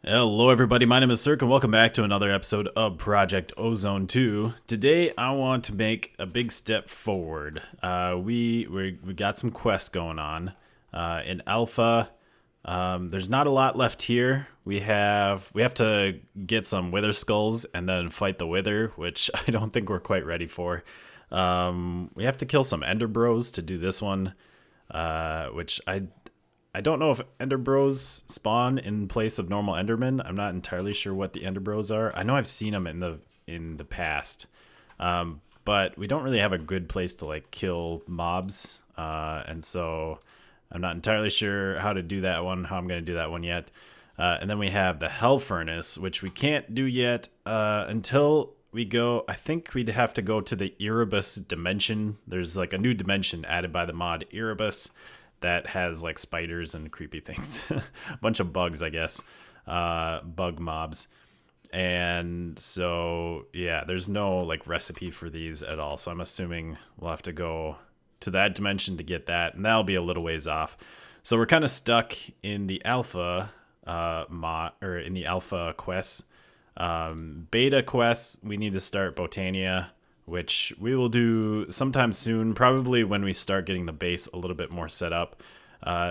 Hello everybody, my name is Cirque and welcome back to another episode of Project Ozone 2. Today I want to make a big step forward. We got some quests going on. In Alpha, there's not a lot left here. We have to get some Wither Skulls and then fight the Wither, which I don't think we're quite ready for. We have to kill some Ender Bros to do this one, which I don't know if Ender Bros spawn in place of normal Endermen. I'm not entirely sure what the Ender Bros are. I know I've seen them in the past, but we don't really have a good place to like kill mobs, and so I'm not entirely sure how to do that one. How I'm going to do that one yet. And then we have the Hell Furnace, which we can't do yet until we go. I think we'd have to go to the Erebus dimension. There's like a new dimension added by the mod Erebus that has like spiders and creepy things. A bunch of bugs, I guess. Bug mobs. And so, yeah, there's no like recipe for these at all. So I'm assuming we'll have to go to that dimension to get that. And that'll be a little ways off. So we're kind of stuck in the alpha in the alpha quests. Beta quests, we need to start Botania, which we will do sometime soon, probably when we start getting the base a little bit more set up.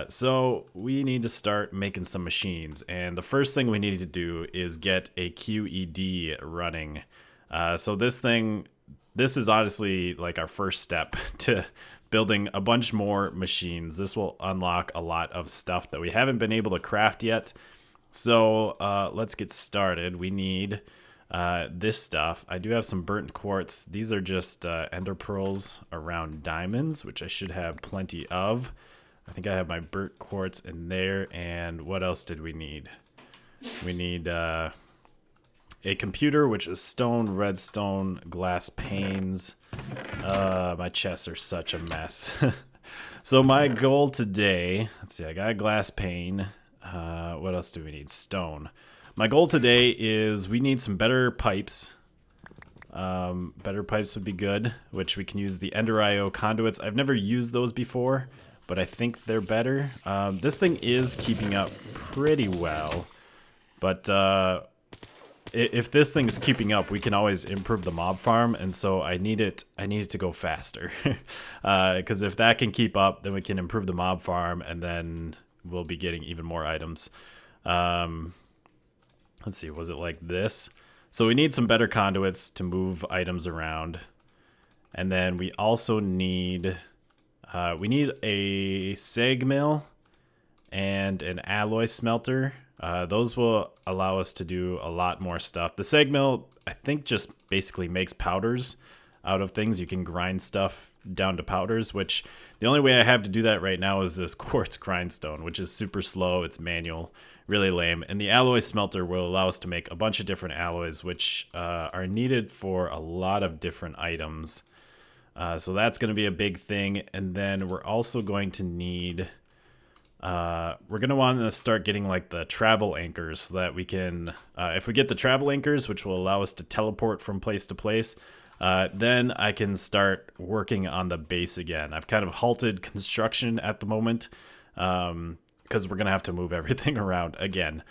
So we need to start making some machines, and the first thing we need to do is get a QED running. So this is honestly like our first step to building a bunch more machines. This will unlock a lot of stuff that we haven't been able to craft yet. So let's get started. We need this stuff. I do have some burnt quartz. These are just ender pearls around diamonds, which I should have plenty of. I think I have my burnt quartz in there. And what else did we need? We need a computer, which is stone, redstone, glass panes. My chests are such a mess. So my goal today, let's see, I got a glass pane. What else do we need? Stone. My goal today is we need some better pipes. Better pipes would be good, which we can use the Ender IO conduits. I've never used those before, but I think they're better. This thing is keeping up pretty well, but if this thing is keeping up, we can always improve the mob farm, and so I need it to go faster. Because if that can keep up, then we can improve the mob farm, and then we'll be getting even more items. Let's see, was it like this? So we need some better conduits to move items around. And then we also need, a sag mill and an alloy smelter. Those will allow us to do a lot more stuff. The sag mill, I think, just basically makes powders out of things. You can grind stuff down to powders, which the only way I have to do that right now is this quartz grindstone, which is super slow. It's manual, really lame. And the alloy smelter will allow us to make a bunch of different alloys, which are needed for a lot of different items. So that's going to be a big thing. And then we're also going to need, we're going to want to start getting like the travel anchors so that we can, if we get the travel anchors, which will allow us to teleport from place to place, then I can start working on the base again. I've kind of halted construction at the moment because we're gonna have to move everything around again.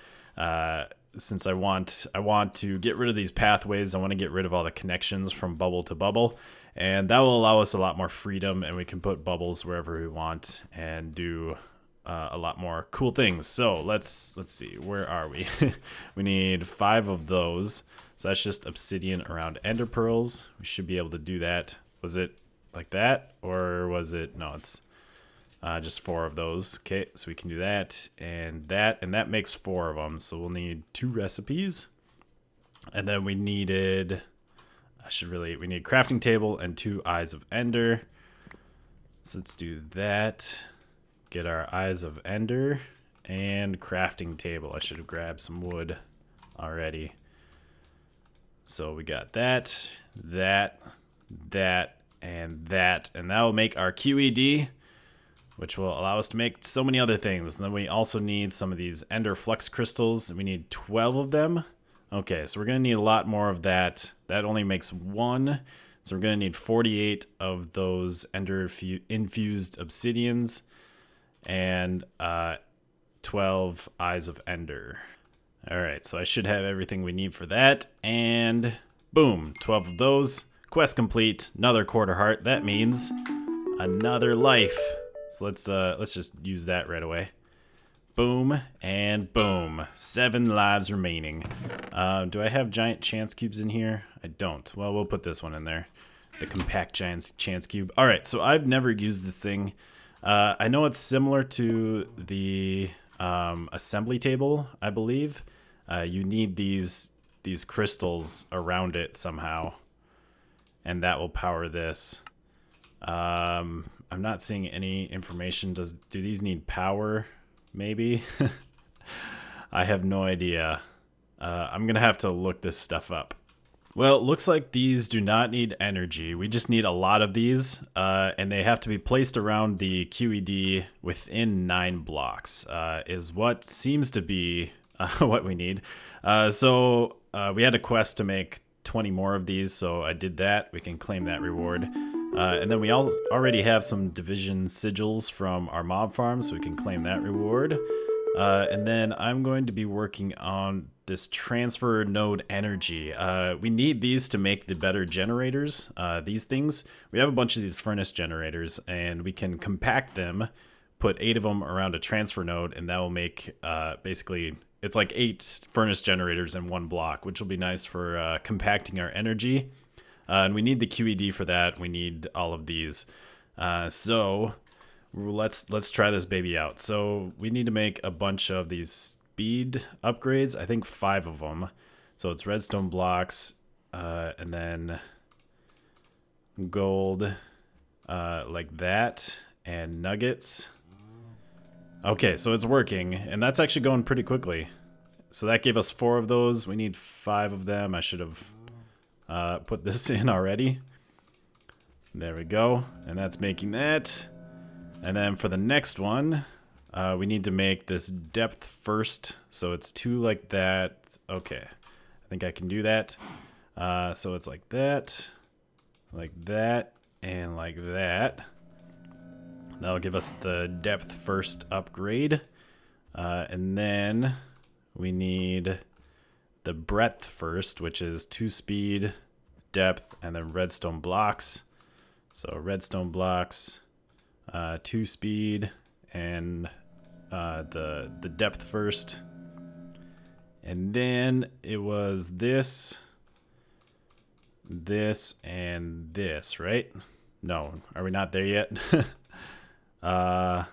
Since I want to get rid of these pathways, I want to get rid of all the connections from bubble to bubble, and that will allow us a lot more freedom, and we can put bubbles wherever we want and do a lot more cool things. So let's see, where are we? We need 5 of those. So that's just obsidian around ender pearls. We should be able to do that. Was it like that? Or was it, no, it's just 4 of those. Okay, so we can do that, and that makes 4 of them. So we'll need 2 recipes. And then we needed, we need crafting table and 2 eyes of ender. So let's do that. Get our eyes of ender and crafting table. I should have grabbed some wood already. So we got that, and that, and that will make our QED, which will allow us to make so many other things. And then we also need some of these ender flux crystals. We need 12 of them. Okay, so we're gonna need a lot more of that. That only makes 1. So we're gonna need 48 of those ender infused obsidians and 12 eyes of ender. All right, so I should have everything we need for that. And boom, 12 of those. Quest complete, another quarter heart. That means another life. So let's just use that right away. Boom and boom. 7 lives remaining. Do I have giant chance cubes in here? I don't. Well, we'll put this one in there. The compact giant chance cube. All right, so I've never used this thing. I know it's similar to the assembly table, I believe. You need these crystals around it somehow, and that will power this. I'm not seeing any information. Do these need power? Maybe. I have no idea. I'm gonna have to look this stuff up. Well, it looks like these do not need energy. We just need a lot of these, and they have to be placed around the QED within 9 blocks, is what seems to be what we need. So we had a quest to make 20 more of these, so I did that. We can claim that reward. And then we already have some division sigils from our mob farm, so we can claim that reward. And then I'm going to be working on this transfer node energy. We need these to make the better generators, these things. We have a bunch of these furnace generators, and we can compact them, put 8 of them around a transfer node, and that will make basically, it's like 8 furnace generators in 1 block, which will be nice for compacting our energy. And we need the QED for that. We need all of these. So let's try this baby out. So we need to make a bunch of these speed upgrades. I think 5 of them. So it's redstone blocks, and then gold, like that, and nuggets. Okay, so it's working, and that's actually going pretty quickly. So that gave us 4 of those. We need 5 of them. I should have put this in already. There we go, and that's making that. And then for the next one, we need to make this depth first, so it's 2 like that. Okay, I think I can do that. So it's like that, and like that. That'll give us the depth first upgrade. And then we need the breadth first, which is 2 speed, depth, and then redstone blocks. So redstone blocks, 2 speed, and the depth first. And then it was this, and this, right? No, are we not there yet? I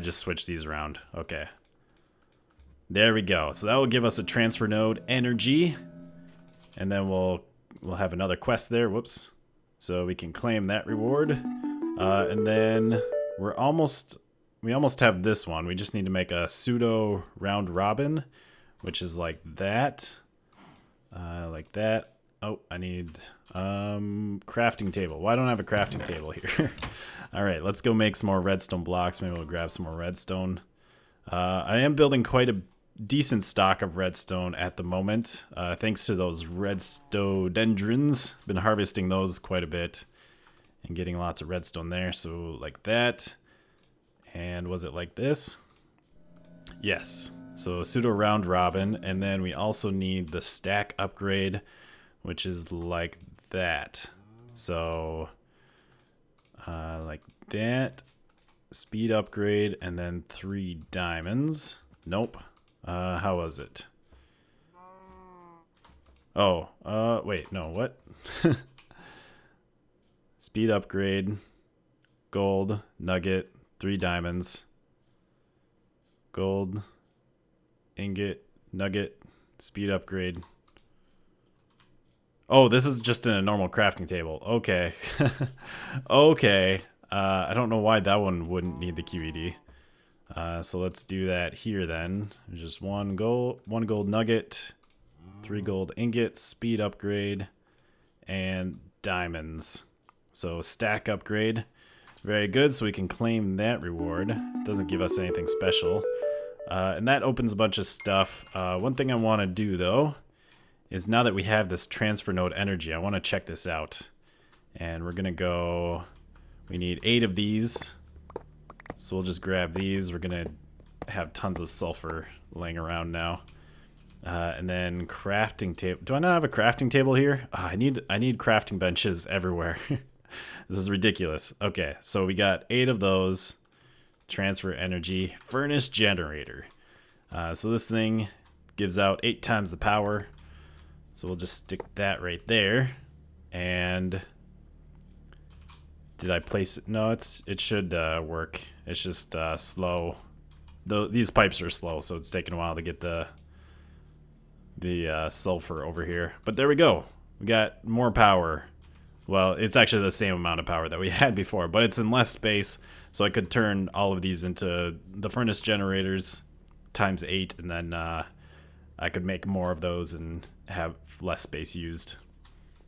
just switched these around. Okay. There we go. So that will give us a transfer node energy. And then we'll have another quest there. Whoops. So we can claim that reward. And then we almost have this one. We just need to make a pseudo round robin, which is like that. Like that. Oh, I need crafting table. Why don't I have a crafting table here? All right, let's go make some more redstone blocks. Maybe we'll grab some more redstone. I am building quite a decent stock of redstone at the moment, thanks to those redstodendrons. Been harvesting those quite a bit and getting lots of redstone there. So like that. And was it like this? Yes. So pseudo round robin, and then we also need the stack upgrade, which is like that. So like that, speed upgrade, and then 3 diamonds. Nope. How was it? Oh, wait, no, what? Speed upgrade, gold, nugget, 3 diamonds, gold, ingot, nugget, speed upgrade. Oh, this is just in a normal crafting table. Okay. Okay. I don't know why that one wouldn't need the QED. So let's do that here then. Just one gold nugget, 3 gold ingots, speed upgrade, and diamonds. So stack upgrade. Very good, so we can claim that reward. Doesn't give us anything special. And that opens a bunch of stuff. One thing I want to do though is, now that we have this transfer node energy, I want to check this out. And we're gonna go, we need 8 of these. So we'll just grab these. We're gonna have tons of sulfur laying around now. And then crafting table. Do I not have a crafting table here? Oh, I need crafting benches everywhere. This is ridiculous. Okay, so we got 8 of those. Transfer energy. Furnace generator. So this thing gives out 8 times the power. So we'll just stick that right there. And did I place it? No, it should work. It's just slow. These pipes are slow, so it's taking a while to get the sulfur over here. But there we go. We got more power. Well, it's actually the same amount of power that we had before, but it's in less space, so I could turn all of these into the furnace generators times 8, and then I could make more of those and have less space used.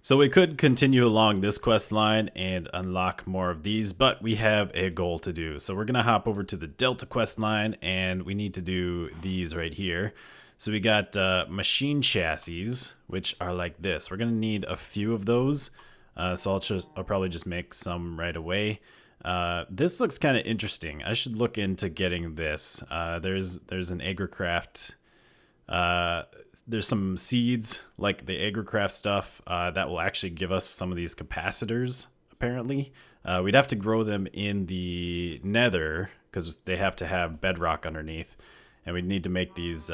So we could continue along this quest line and unlock more of these, but we have a goal to do. So we're going to hop over to the Delta quest line, and we need to do these right here. So we got machine chassis, which are like this. We're going to need a few of those. So I'll probably just make some right away. This looks kind of interesting. I should look into getting this. There's an agricraft. There's some seeds like the agricraft stuff that will actually give us some of these capacitors. Apparently, we'd have to grow them in the Nether because they have to have bedrock underneath, and we'd need to make these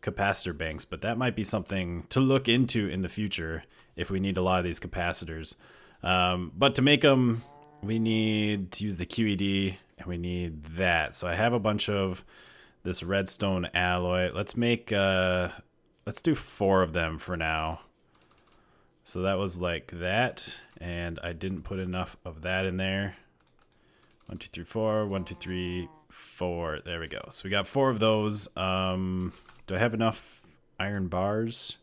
capacitor banks. But that might be something to look into in the future if we need a lot of these capacitors. But to make them, we need to use the QED, and we need that. So I have a bunch of this redstone alloy. Let's make, let's do 4 of them for now. So that was like that, and I didn't put enough of that in there. 1, 2, 3, 4. 1, 2, 3, 4. There we go. So we got 4 of those. Do I have enough iron bars?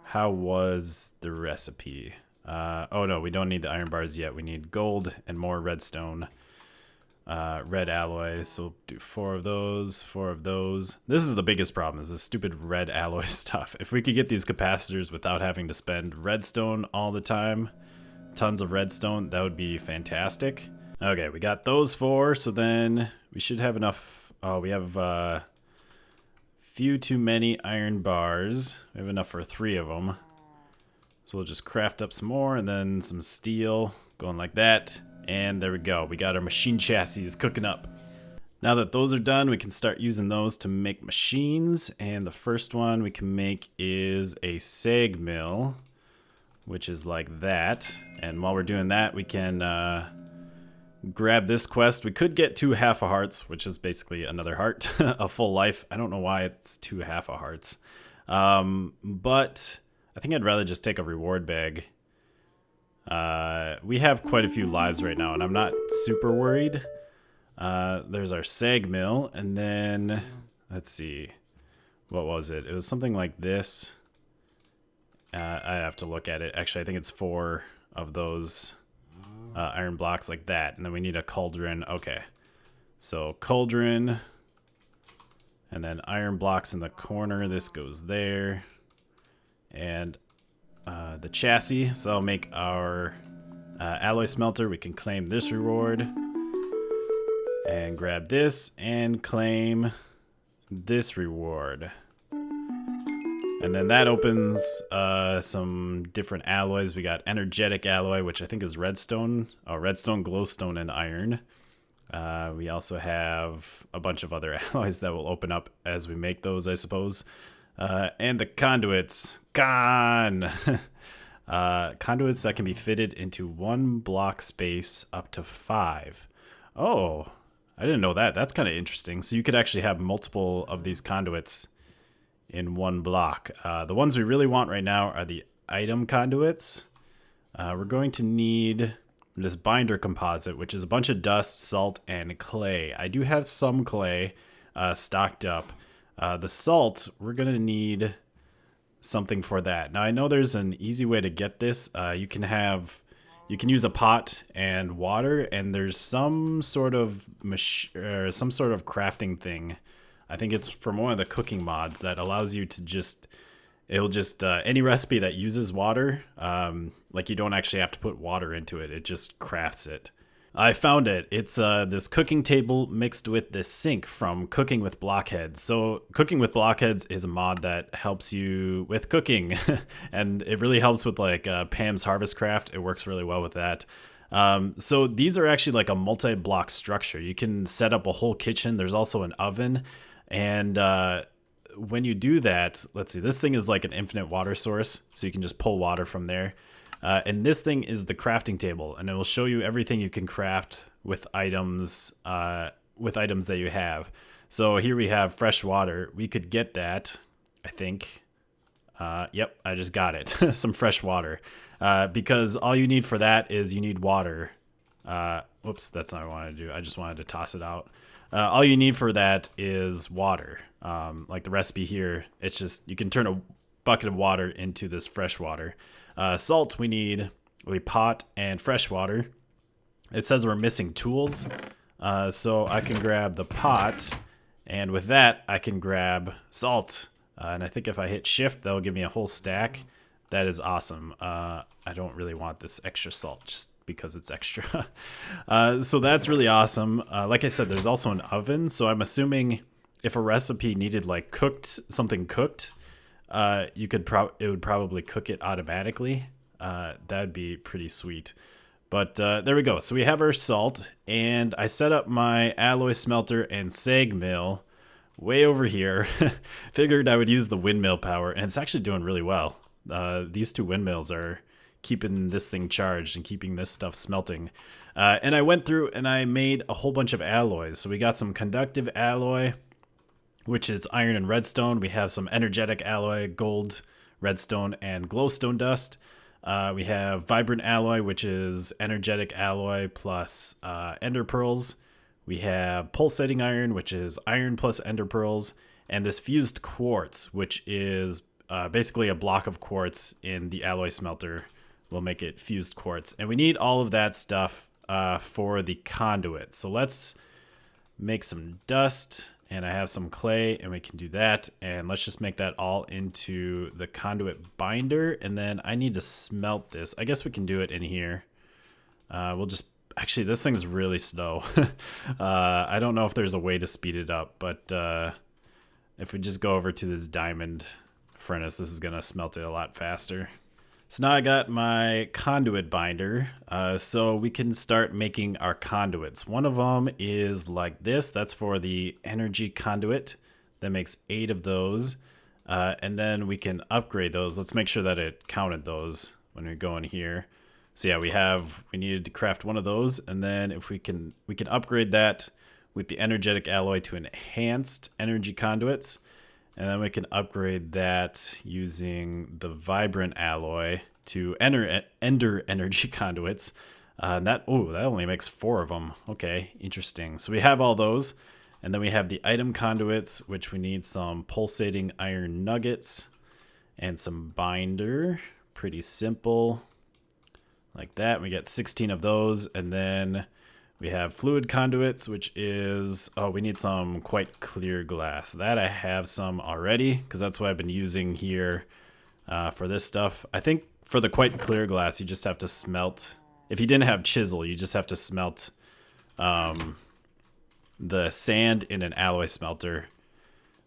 How was the recipe? Oh no, we don't need the iron bars yet. We need gold and more redstone, red alloy. So we'll do 4 of those, 4 of those. This is the biggest problem, is this stupid red alloy stuff. If we could get these capacitors without having to spend redstone all the time, tons of redstone, that would be fantastic. Okay, we got those 4, so then we should have enough. Oh, we have few too many iron bars. We have enough for 3 of them. So we'll just craft up some more, and then some steel going like that. And there we go. We got our machine chassis cooking up. Now that those are done, we can start using those to make machines. And the first one we can make is a sag mill, which is like that. And while we're doing that, we can grab this quest. We could get 2 half a hearts, which is basically another heart, a full life. I don't know why it's 2 half a hearts. But I think I'd rather just take a reward bag. We have quite a few lives right now, and I'm not super worried. There's our sag mill, and then let's see, what was it? It was something like this. I have to look at it. Actually, I think it's 4 of those iron blocks like that, and then we need a cauldron. Okay, so cauldron, and then iron blocks in the corner. This goes there, and the chassis. So I'll make our alloy smelter. We can claim this reward and grab this and claim this reward. And then that opens some different alloys. We got energetic alloy, which I think is redstone. Oh, redstone, glowstone, and iron. We also have a bunch of other alloys that will open up as we make those, I suppose. And the conduits. Conduits that can be fitted into 1 block space up to 5. Oh, I didn't know that. That's kind of interesting. So you could actually have multiple of these conduits in 1 block. The ones we really want right now are the item conduits. We're going to need this binder composite, which is a bunch of dust, salt, and clay. I do have some clay stocked up. The salt, we're going to need something for that. Now I know there's an easy way to get this. You can use a pot and water, and there's some sort of crafting thing. I think it's from one of the cooking mods that allows you to it'll just any recipe that uses water, like you don't actually have to put water into it. It just crafts it. I found it. It's this cooking table mixed with this sink from Cooking with Blockheads. So Cooking with Blockheads is a mod that helps you with cooking, and it really helps with like Pam's Harvest Craft. It works really well with that. So these are actually like a multi-block structure. You can set up a whole kitchen. There's also an oven, and when you do that, let's see, this thing is like an infinite water source, so you can just pull water from there. And this thing is the crafting table, and it will show you everything you can craft with items that you have. So here we have fresh water. We could get that, I think. Yep, I just got it. Some fresh water. Because all you need for that is you need water. Whoops, that's not what I wanted to do. I just wanted to toss it out. All you need for that is water. Like the recipe here, it's just you can turn a bucket of water into this fresh water. Salt, we need a pot and fresh water. It says we're missing tools, so I can grab the pot, and with that I can grab salt. And I think if I hit shift, that'll give me a whole stack. That is awesome. I don't really want this extra salt just because it's extra. So that's really awesome. Like I said, there's also an oven, so I'm assuming if a recipe needed like something cooked, it would probably cook it automatically. That'd be pretty sweet. But there we go. So we have our salt, and I set up my alloy smelter and sag mill way over here. Figured I would use the windmill power, and it's actually doing really well. These two windmills are keeping this thing charged and keeping this stuff smelting. And I went through and I made a whole bunch of alloys. So we got some conductive alloy, which is iron and redstone. We have some energetic alloy, gold, redstone, and glowstone dust. We have vibrant alloy, which is energetic alloy plus ender pearls. We have pulsating iron, which is iron plus ender pearls, and this fused quartz, which is basically a block of quartz in the alloy smelter. We'll make it fused quartz. And we need all of that stuff for the conduit. So let's make some dust, and I have some clay, and we can do that. And let's just make that all into the conduit binder, and then I need to smelt this. I guess we can do it in here. We'll just, actually, this thing's really slow. I don't know if there's a way to speed it up, but if we just go over to this diamond furnace, this is gonna smelt it a lot faster. So now I got my conduit binder, so we can start making our conduits. One of them is like this. That's for the energy conduit. That makes 8 of those, and then we can upgrade those. Let's make sure that it counted those when we go in here. So yeah, we needed to craft one of those, and then if we can upgrade that with the energetic alloy to enhanced energy conduits. And then we can upgrade that using the vibrant alloy to ender energy conduits. That only makes 4 of them. Okay, interesting. So we have all those. And then we have the item conduits, which we need some pulsating iron nuggets and some binder. Pretty simple. Like that. We get 16 of those. And then we have fluid conduits, which is, we need some quite clear glass. That I have some already, because that's what I've been using here for this stuff. I think for the quite clear glass, you just have to smelt. If you didn't have chisel, you just have to smelt the sand in an alloy smelter.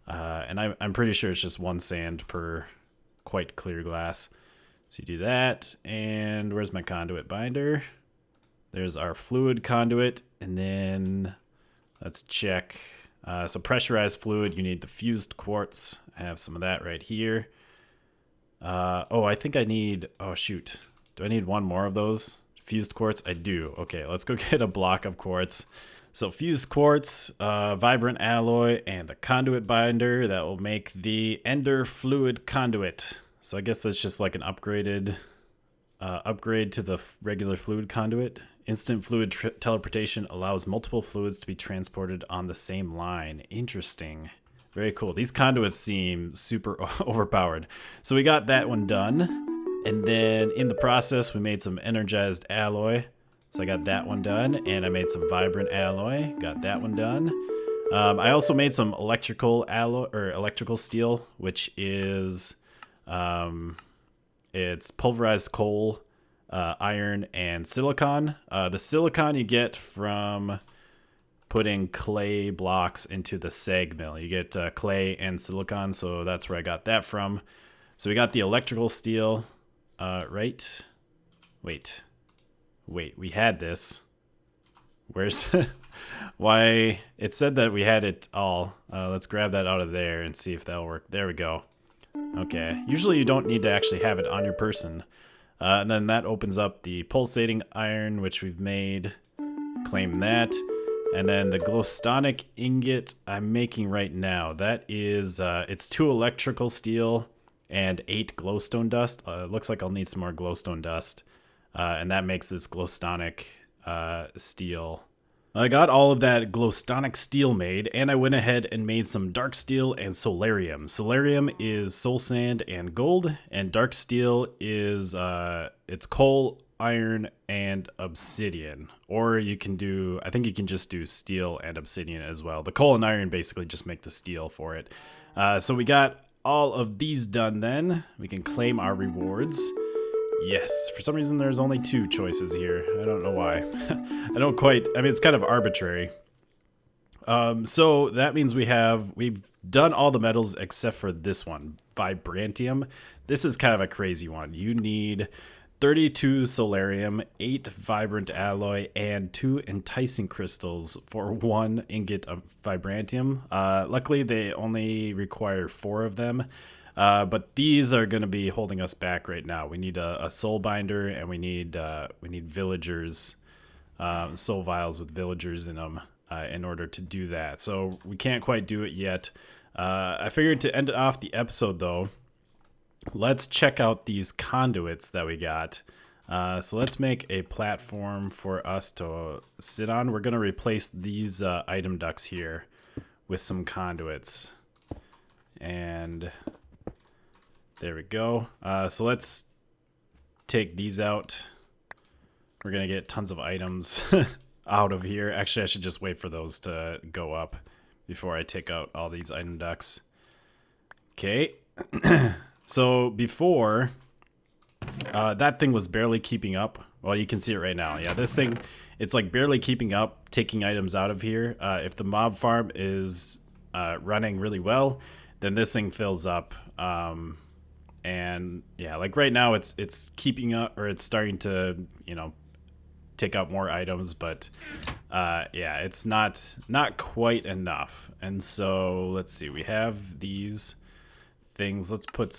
And I'm pretty sure it's just 1 sand per quite clear glass. So you do that, and where's my conduit binder? There's our fluid conduit, and then let's check. So pressurized fluid, you need the fused quartz. I have some of that right here. I think I need, shoot. Do I need 1 more of those? Fused quartz? I do. Okay, let's go get a block of quartz. So fused quartz, vibrant alloy, and the conduit binder. That will make the ender fluid conduit. So I guess that's just like an upgrade to the regular fluid conduit. Instant fluid teleportation allows multiple fluids to be transported on the same line. Interesting. Very cool. These conduits seem super overpowered. So we got that one done. And then in the process, we made some energized alloy. So I got that one done. And I made some vibrant alloy. Got that one done. I also made some electrical alloy, or electrical steel, which is, it's pulverized coal iron and silicon. The silicon you get from putting clay blocks into the sag mill. You get clay and silicon, so that's where I got that from. So we got the electrical steel, right? Wait, we had this. Where's why it said that we had it all. Let's grab that out of there and see if that'll work. There we go. Okay, usually you don't need to actually have it on your person. And then that opens up the pulsating iron, which we've made. Claim that. And then the glowstonic ingot I'm making right now. That is, it's 2 electrical steel and 8 glowstone dust. Looks like I'll need some more glowstone dust. And that makes this glowstonic steel. I got all of that glowstonic steel made, and I went ahead and made some dark steel and solarium. Solarium is soul sand and gold, and dark steel is it's coal, iron, and obsidian. Or you can do, I think you can just do steel and obsidian as well. The coal and iron basically just make the steel for it. So we got all of these done then. We can claim our rewards. Yes, for some reason there's only 2 choices here. I don't know why. I don't quite, I mean, it's kind of arbitrary. So that means we've done all the metals except for this one, Vibrantium. This is kind of a crazy one. You need 32 solarium, 8 vibrant alloy, and 2 enticing crystals for 1 ingot of Vibrantium. Luckily, they only require 4 of them. But these are going to be holding us back right now. We need a soul binder, and we need villagers, soul vials with villagers in them in order to do that. So we can't quite do it yet. I figured to end off the episode, though, let's check out these conduits that we got. So let's make a platform for us to sit on. We're going to replace these item ducts here with some conduits. And there we go. So let's take these out. We're going to get tons of items out of here. Actually, I should just wait for those to go up before I take out all these item ducts. Okay. So before, that thing was barely keeping up. Well, you can see it right now. Yeah, this thing, it's like barely keeping up, taking items out of here. If the mob farm is running really well, then this thing fills up. And yeah, like right now it's keeping up, or it's starting to, you know, take out more items, but yeah, it's not quite enough. And so let's see, we have these things. Let's put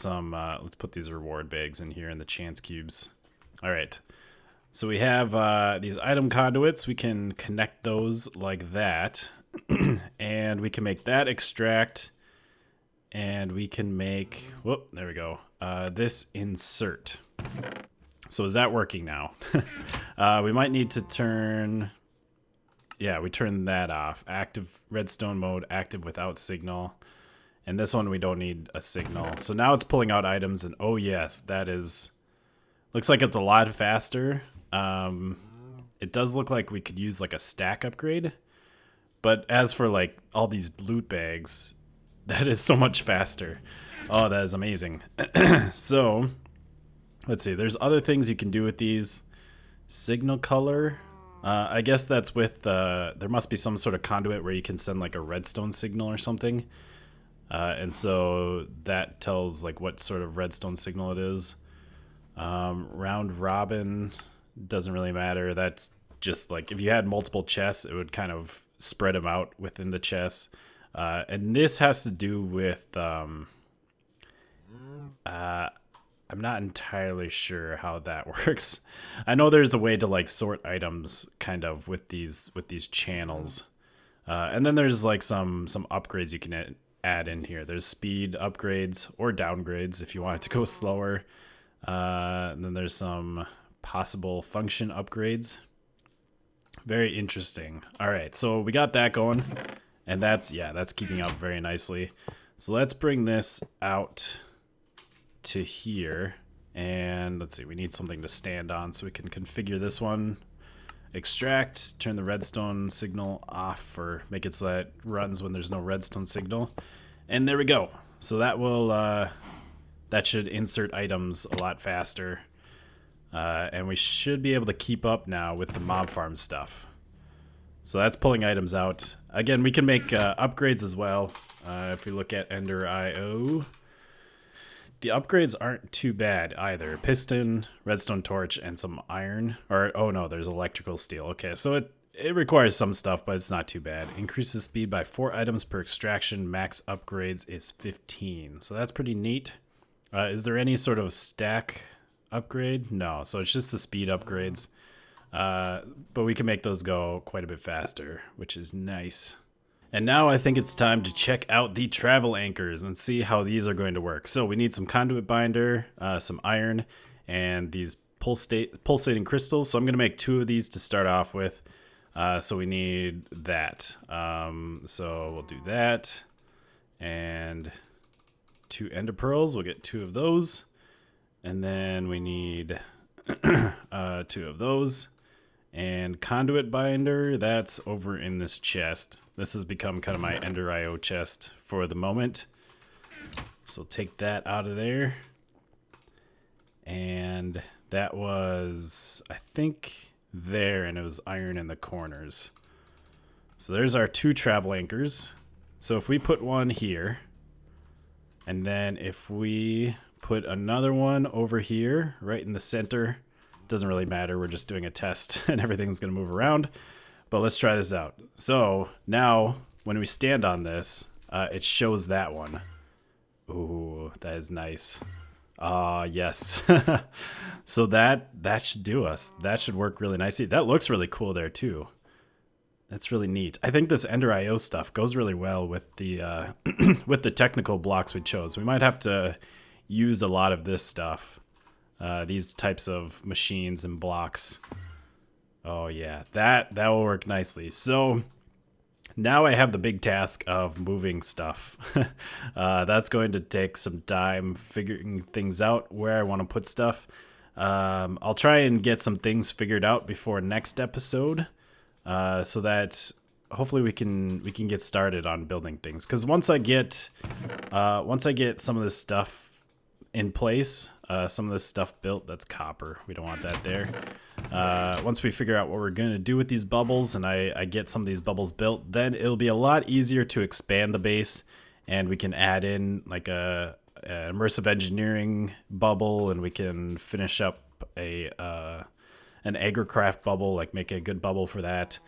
these reward bags in here in the chance cubes. All right, so we have these item conduits. We can connect those like that. And we can make that extract, and we can make, whoop, there we go, this insert. So is that working now? We might need to turn, yeah, we turn that off. Active redstone mode, active without signal. And this one we don't need a signal. So now it's pulling out items, and oh yes, that is, looks like it's a lot faster. It does look like we could use like a stack upgrade. But as for like all these loot bags, that is so much faster. Oh, that is amazing. So let's see, there's other things you can do with these. Signal color, I guess that's with, there must be some sort of conduit where you can send like a redstone signal or something. And so that tells like what sort of redstone signal it is. Round robin, doesn't really matter. That's just like, if you had multiple chests, it would kind of spread them out within the chests. And this has to do with, I'm not entirely sure how that works. I know there's a way to like sort items kind of with these channels. And then there's like some upgrades you can add in here. There's speed upgrades or downgrades if you want it to go slower. And then there's some possible function upgrades. Very interesting. All right, so we got that going, and that's keeping up very nicely. So let's bring this out to here, and let's see, we need something to stand on, so we can configure this one. Extract, turn the redstone signal off, or make it so that it runs when there's no redstone signal. And there we go. So that will that should insert items a lot faster. And we should be able to keep up now with the mob farm stuff. So that's pulling items out. Again, we can make upgrades as well. If we look at Ender IO, the upgrades aren't too bad either. Piston, redstone torch, and some iron. Or, oh no, there's electrical steel. Okay, so it requires some stuff, but it's not too bad. Increases speed by 4 items per extraction. Max upgrades is 15. So that's pretty neat. Is there any sort of stack upgrade? No, so it's just the speed upgrades. But we can make those go quite a bit faster, which is nice. And now I think it's time to check out the travel anchors and see how these are going to work. So we need some conduit binder, some iron, and these pulsating crystals. So I'm going to make 2 of these to start off with. So we need that. So we'll do that. And 2 ender pearls. We'll get 2 of those. And then we need 2 of those. And conduit binder, that's over in this chest. This has become kind of my Ender IO chest for the moment. So take that out of there. And that was, I think, there, and it was iron in the corners. So there's our 2 travel anchors. So if we put one here, and then if we put another one over here, right in the center, doesn't really matter, we're just doing a test and everything's gonna move around. But let's try this out. So now when we stand on this, it shows that one. Ooh, that is nice. Yes. So that should do us. That should work really nicely. That looks really cool there too. That's really neat. I think this Ender IO stuff goes really well with the with the technical blocks we chose. We might have to use a lot of this stuff. These types of machines and blocks. Oh yeah, that will work nicely. So now I have the big task of moving stuff. That's going to take some time figuring things out where I want to put stuff. I'll try and get some things figured out before next episode, so that hopefully we can get started on building things. Because once I get some of this stuff in place, some of this stuff built, that's copper. We don't want that there. Once we figure out what we're going to do with these bubbles and I get some of these bubbles built, then it'll be a lot easier to expand the base, and we can add in like a immersive engineering bubble, and we can finish up an agricraft bubble, like make a good bubble for that.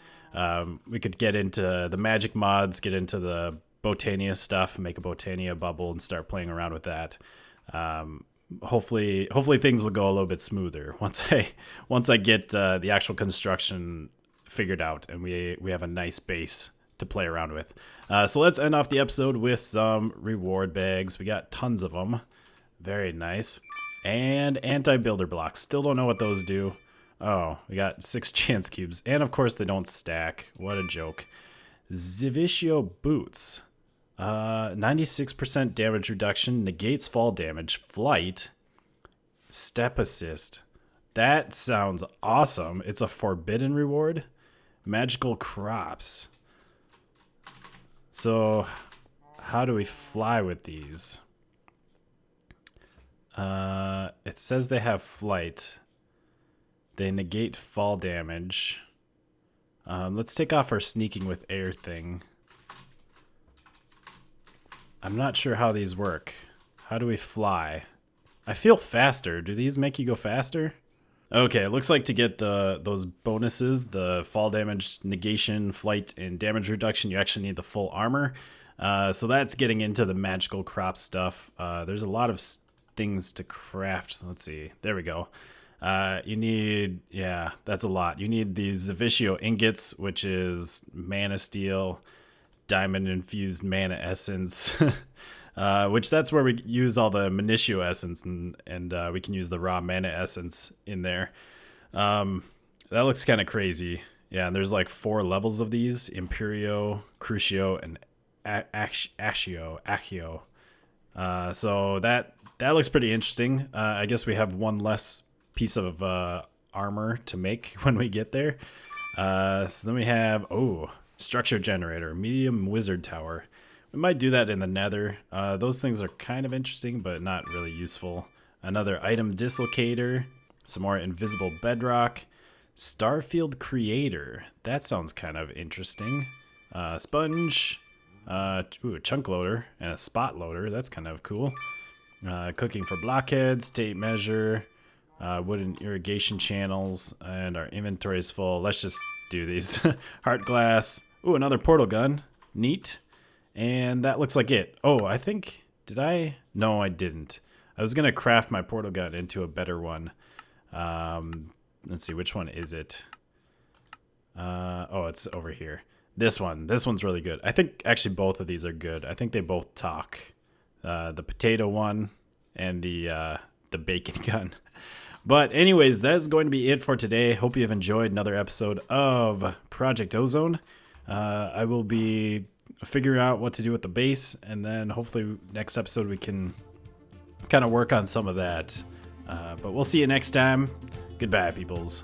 We could get into the magic mods, get into the Botania stuff, make a Botania bubble and start playing around with that. Hopefully things will go a little bit smoother once I get the actual construction figured out and we have a nice base to play around with. So let's end off the episode with some reward bags. We got tons of them. Very nice. And anti-builder blocks. Still don't know what those do. Oh, we got 6 chance cubes. And of course they don't stack. What a joke. Zivitio boots. 96% damage reduction, negates fall damage, flight, step assist. That sounds awesome. It's a forbidden reward. Magical crops. So how do we fly with these? It says they have flight. They negate fall damage. Let's take off our sneaking with air thing. I'm not sure how these work. How do we fly? I feel faster. Do these make you go faster? Okay, it looks like to get those bonuses, the fall damage, negation, flight, and damage reduction, you actually need the full armor. So that's getting into the magical crop stuff. There's a lot of things to craft. Let's see. There we go. You need, yeah, that's a lot. You need these Zivitio ingots, which is mana steel, diamond infused mana essence, which that's where we use all the Minitio essence, and we can use the raw mana essence in there. That looks kind of crazy. Yeah, and there's like 4 levels of these: Imperio, Crucio, and Accio. So that looks pretty interesting. I guess we have one less piece of armor to make when we get there. So then we have, structure generator, medium wizard tower. We might do that in the nether. Those things are kind of interesting, but not really useful. Another item dislocator, Some more invisible bedrock. Starfield Creator. That sounds kind of interesting. Sponge. A chunk loader and a spot loader. That's kind of cool. Cooking for blockheads. Tape measure. Wooden irrigation channels. And our inventory is full. Let's just do these. Heart glass. Ooh, another portal gun. Neat. And that looks like it. Oh, I think... Did I? No, I didn't. I was going to craft my portal gun into a better one. Let's see, which one is it? Oh, it's over here. This one. This one's really good. I think actually both of these are good. I think they both talk. The potato one and the bacon gun. But anyways, that's going to be it for today. Hope you have enjoyed another episode of Project Ozone. I will be figuring out what to do with the base, and then hopefully next episode we can kind of work on some of that. But we'll see you next time. Goodbye, peoples.